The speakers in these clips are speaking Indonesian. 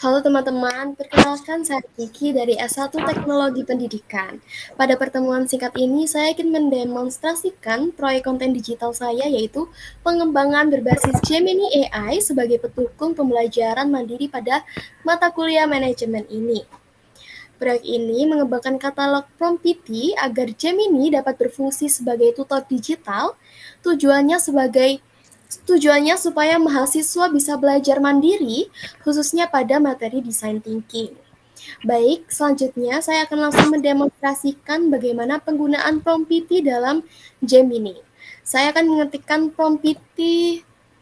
Halo teman-teman, perkenalkan saya Kiki dari S1 Teknologi Pendidikan. Pada pertemuan singkat ini, saya ingin mendemonstrasikan proyek konten digital saya yaitu pengembangan berbasis Gemini AI sebagai pendukung pembelajaran mandiri pada mata kuliah manajemen ini. Proyek ini mengembangkan katalog prompt PT agar Gemini dapat berfungsi sebagai tutor digital. Tujuannya sebagai Tujuannya supaya mahasiswa bisa belajar mandiri, khususnya pada materi design thinking. Baik, selanjutnya saya akan langsung mendemonstrasikan bagaimana penggunaan prompt PT dalam Gemini. Saya akan mengetikkan prompt PT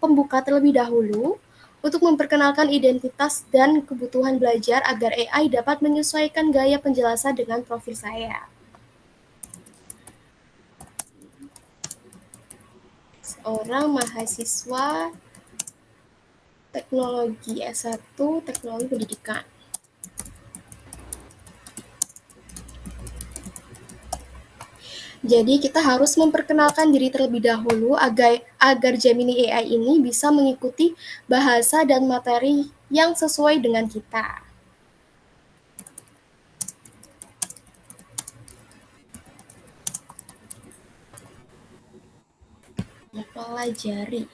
pembuka terlebih dahulu untuk memperkenalkan identitas dan kebutuhan belajar agar AI dapat menyesuaikan gaya penjelasan dengan profil saya. Seorang mahasiswa teknologi S1 Teknologi Pendidikan. Jadi kita harus memperkenalkan diri terlebih dahulu agar Gemini AI ini bisa mengikuti bahasa dan materi yang sesuai dengan kita. Mempelajari.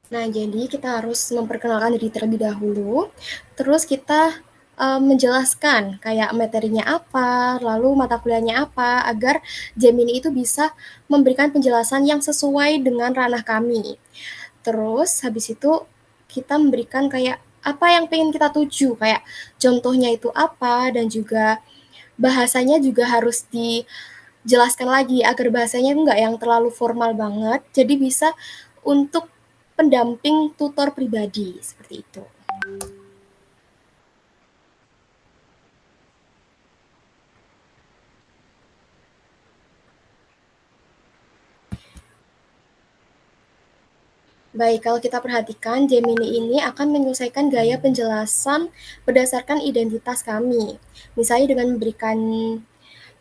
Nah, jadi kita harus memperkenalkan diri terlebih dahulu, terus kita menjelaskan kayak materinya apa, lalu mata kuliahnya apa, agar Gemini itu bisa memberikan penjelasan yang sesuai dengan ranah kami. Terus habis itu kita memberikan kayak apa yang pengen kita tuju, kayak contohnya itu apa, dan juga bahasanya juga harus dijelaskan lagi agar bahasanya nggak yang terlalu formal banget, jadi bisa untuk pendamping tutor pribadi, seperti itu. Baik, kalau kita perhatikan, Gemini ini akan menyelesaikan gaya penjelasan berdasarkan identitas kami. Misalnya dengan memberikan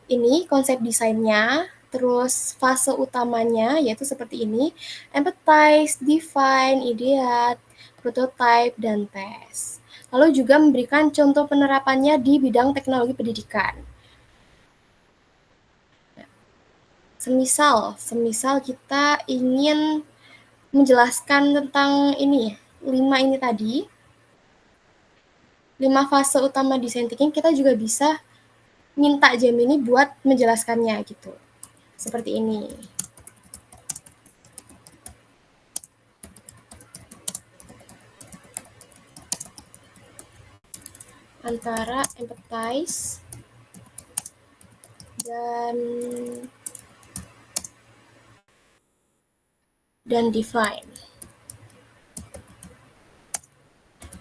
ini konsep desainnya, terus fase utamanya yaitu seperti ini, empathize, define, ideate, prototype, dan test. Lalu juga memberikan contoh penerapannya di bidang teknologi pendidikan. Semisal kita ingin menjelaskan tentang ini, 5 ini tadi, 5 fase utama design thinking, kita juga bisa minta Gemini buat menjelaskannya gitu. Seperti ini. Antara empathize dan define.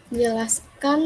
Menjelaskan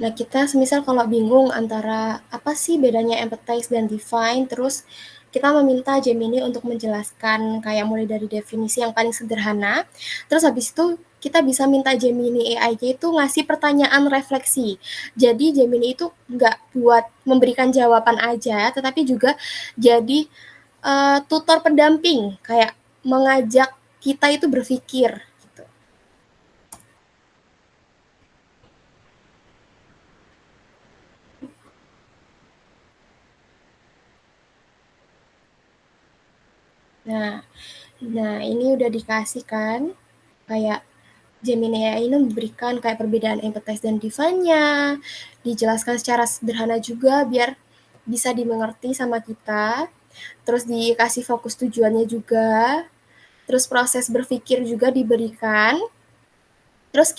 Nah, kita semisal kalau bingung antara apa sih bedanya empathize dan define, terus kita meminta Gemini untuk menjelaskan kayak mulai dari definisi yang paling sederhana, terus habis itu kita bisa minta Gemini AI-nya itu ngasih pertanyaan refleksi. Jadi Gemini itu nggak buat memberikan jawaban aja, tetapi juga jadi tutor pendamping, kayak mengajak kita itu berpikir gitu. Nah, nah ini udah dikasih kan, kayak Gemini AI ini memberikan kayak perbedaan empathize dan define-nya, dijelaskan secara sederhana juga biar bisa dimengerti sama kita, terus dikasih fokus tujuannya juga, terus proses berpikir juga diberikan, terus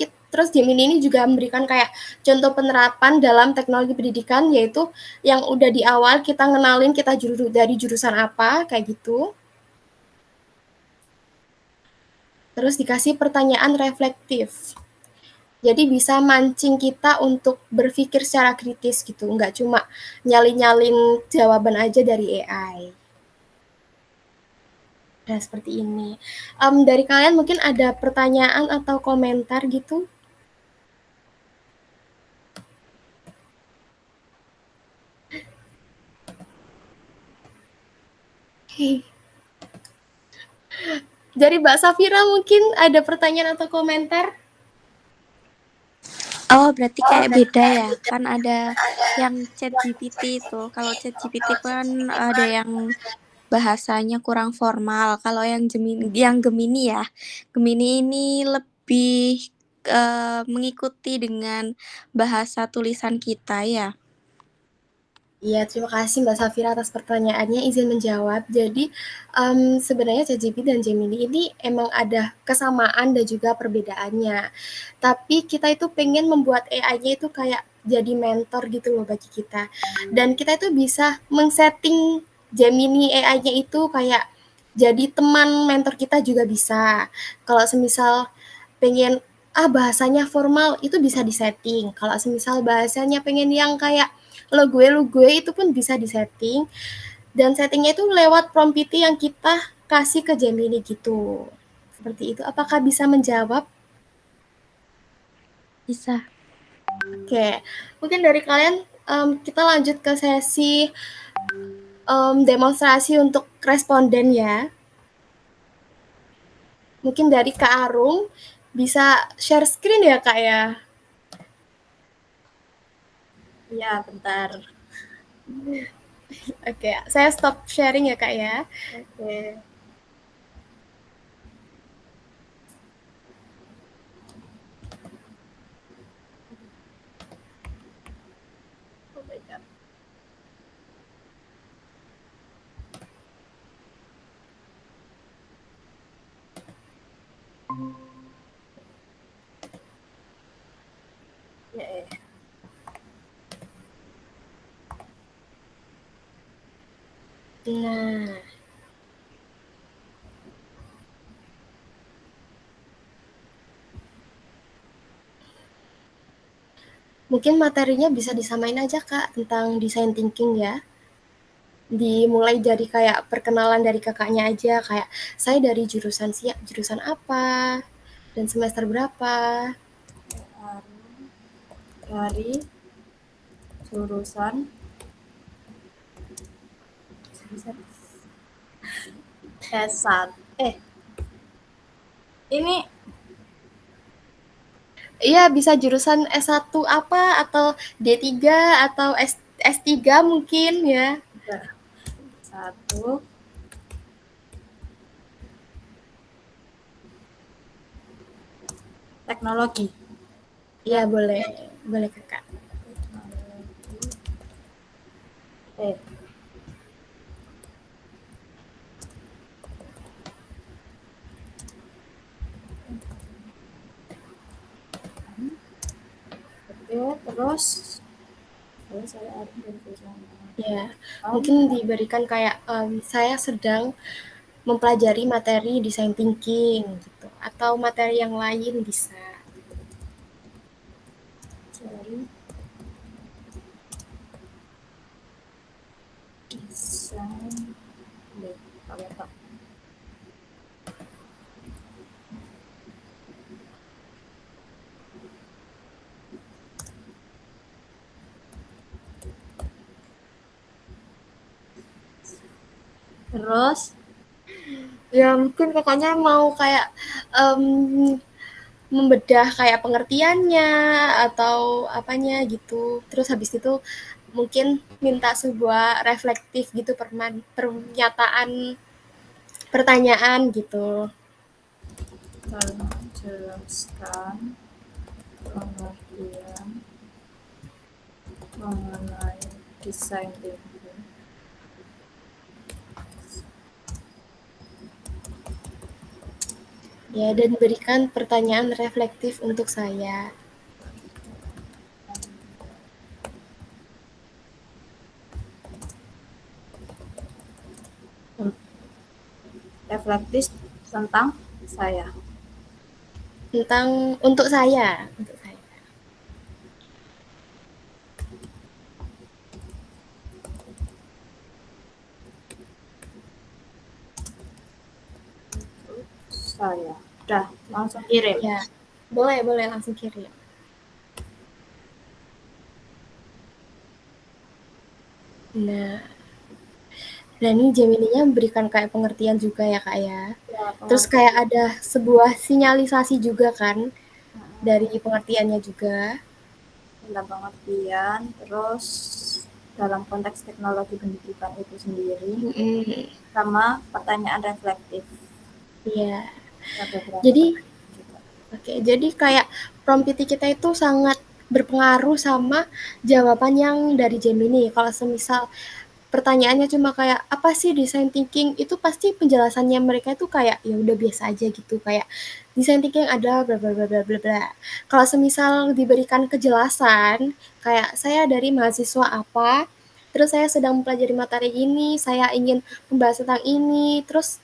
Gemini ini juga memberikan kayak contoh penerapan dalam teknologi pendidikan, yaitu yang udah di awal kita ngenalin kita dari jurusan apa kayak gitu, terus dikasih pertanyaan reflektif. Jadi bisa mancing kita untuk berpikir secara kritis gitu, nggak cuma nyalin-nyalin jawaban aja dari AI. Nah, seperti ini. Dari kalian mungkin ada pertanyaan atau komentar gitu? Dari Mbak Safira mungkin ada pertanyaan atau komentar? Oh, berarti kayak beda ya. Kan ada yang ChatGPT itu. Kalau ChatGPT kan ada yang bahasanya kurang formal. Kalau yang Gemini ya. Gemini ini lebih mengikuti dengan bahasa tulisan kita ya. Iya, terima kasih Mbak Safira atas pertanyaannya, izin menjawab. Jadi, sebenarnya ChatGPT dan Gemini ini emang ada kesamaan dan juga perbedaannya. Tapi kita itu pengen membuat AI-nya itu kayak jadi mentor gitu loh bagi kita. Dan kita itu bisa men-setting Gemini AI-nya itu kayak jadi teman mentor kita juga bisa. Kalau semisal pengen bahasanya formal itu bisa disetting. Kalau semisal bahasanya pengen yang kayak lo gue itu pun bisa disetting, dan settingnya itu lewat prompt PT yang kita kasih ke Gemini gitu. Seperti itu. Apakah bisa menjawab? Bisa. Oke, mungkin dari kalian kita lanjut ke sesi demonstrasi untuk responden ya. Mungkin dari Kak Arum bisa share screen ya Kak ya. Iya, bentar. Oke, saya stop sharing ya Kak ya. Oke. Oh my God. Ya, ya. Nah, mungkin materinya bisa disamain aja Kak tentang design thinking ya. Dimulai dari kayak perkenalan dari kakaknya aja, kayak saya dari jurusan apa dan semester berapa. Dari jurusan S1. Ini Iya, bisa jurusan S1 apa atau D3 atau S3 mungkin ya. satu teknologi. Iya, boleh. Boleh Kakak. Eh, Oke, terus saya ada dari jurusan. Ya, mungkin diberikan kayak saya sedang mempelajari materi design thinking gitu atau materi yang lain bisa. Sorry. Terus Ya mungkin kakaknya mau kayak membedah kayak pengertiannya atau apanya gitu. Terus habis itu mungkin minta sebuah reflektif gitu pernyataan pertanyaan gitu. tolong jelaskan pengertian mengenai desain thinking. Ya, dan berikan pertanyaan reflektif untuk saya. Reflektif tentang saya. Tentang untuk saya, untuk saya. Saya. Udah, langsung kirim. Ya, boleh langsung kirim. Nah, dan ini Gemini-nya memberikan kayak pengertian juga ya kak ya. Ya, Terus kayak ada sebuah sinyalisasi juga kan dari pengertiannya juga. tentang pengertian, terus dalam konteks teknologi pendidikan itu sendiri, sama pertanyaan reflektif. Iya. Ada beberapa Jadi, juga. oke, jadi kayak prompt PT kita itu sangat berpengaruh sama jawaban yang dari Gemini. Kalau semisal pertanyaannya cuma kayak apa sih design thinking, itu pasti penjelasannya mereka itu kayak ya udah biasa aja gitu, kayak design thinking adalah bla bla bla bla bla bla. Kalau semisal diberikan kejelasan kayak saya dari mahasiswa apa, terus saya sedang mempelajari materi ini, saya ingin membahas tentang ini, terus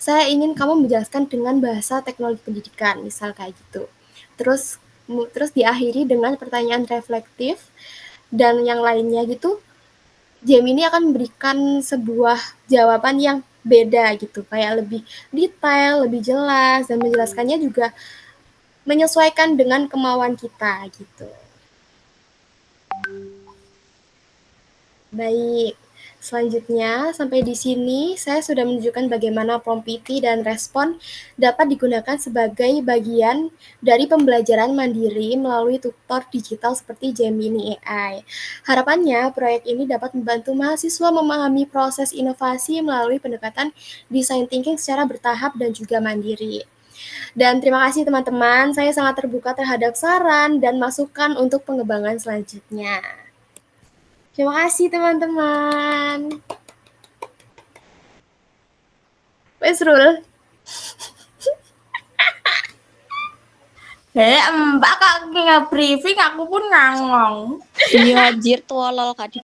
saya ingin kamu menjelaskan dengan bahasa teknologi pendidikan, misal kayak gitu. Terus terus diakhiri dengan pertanyaan reflektif dan yang lainnya gitu. Gemini akan memberikan sebuah jawaban yang beda gitu, kayak lebih detail, lebih jelas, dan menjelaskannya juga menyesuaikan dengan kemauan kita gitu. Baik, selanjutnya sampai di sini saya sudah menunjukkan bagaimana prompt PT dan respon dapat digunakan sebagai bagian dari pembelajaran mandiri melalui tutor digital seperti Gemini AI. Harapannya, proyek ini dapat membantu mahasiswa memahami proses inovasi melalui pendekatan design thinking secara bertahap dan juga mandiri. Dan terima kasih teman-teman, saya sangat terbuka terhadap saran dan masukan untuk pengembangan selanjutnya. Terima kasih teman-teman. Wes Rul. Mbak kak nge-briefing aku pun ngangong. Iya, anjir tuh lol Kak